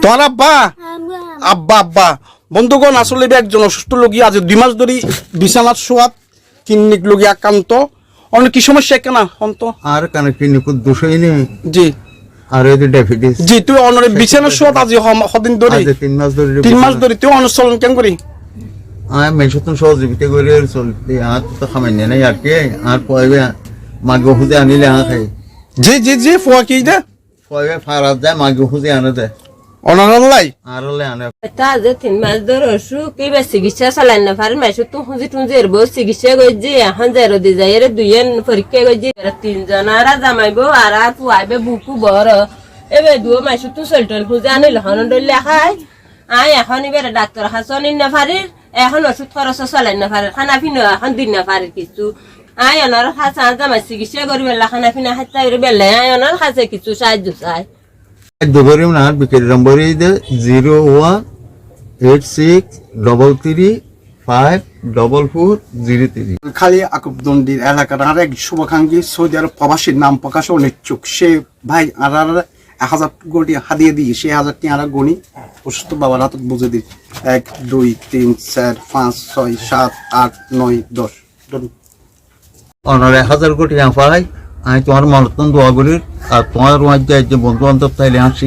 তোমার আব্বা আব্বা আব্বা বন্ধুগণ, আসলে একজন অসুস্থ লোকই আজ 2 মাস ধরে বিছানার শোয়াত, কিডনিক লোকই আক্রান্ত। অনেক কি সমস্যা কেনা অন্ত আর কানে কিডনিক দোষই নেই জি, আর এই ডায়াবেটিস জি তুই অনেক বিছানার শোয়াত আজ কদিন ধরে? 3 মাস ধরে তুই অনুসরণ কেন করি? আমি মেশতন সহযোগিতা করে চলতে আর তো খামাইনি নাই আর কি আর পয়বে মাগে খুঁজে আনিলে খাই। জি জি জি ফোয়া কি দে পয়বে ফারাত যায় মাগে খুঁজে আনে দেয় অনারাল্লাই আর হলে আনে। তা যে 3 মাস ধরে অসুখ এবার চিকিৎসা চালাই না পারে মাসে তো খুঁজি টুঁজি এরবো চিকিৎসা করছি এখন জেরো দি যাই এর 2 পরীক্ষা করছি 3 জনারা জামাইবো আর পুয়াইবে বুকু বড় এবার 2 মাসে তো চলটল খুঁজে আনিল হন ডলে খাই আই এখন এবার ডাক্তার হাসন না পারে এখন ওষুধ খরচ চালাই না পারে খানা পিনা এখন দিন না পারে কিছু আই অনার খাঁচা জামাই চিকিৎসা করি বেলা খানা পিনা খাইতে বেলা আই অনার খাঁচা কিছু সাহায্য চাই দুবারই না বিকেল নম্বরই দে 01863354403। খালি আকুবদন্ডির এলাকার আর এক শুভাকাঙ্ক্ষী সৌদি আরব প্রবাসীর নাম প্রকাশ অনিচ্ছুক সে ভাই আর 1000 কোটি হাদিয়ে দিয়ে সে 1000 টি আর গণি অসুস্থ বাবার হাতত বুঝে দিই 1 2 3 4 5 6 7 8 9 10 অনার 1000 কোটি পাই আমি তোমার মনতন দোয়া করি আর তোমার মধ্যে যে বন্ধু বান্ধব তাইলে হাসি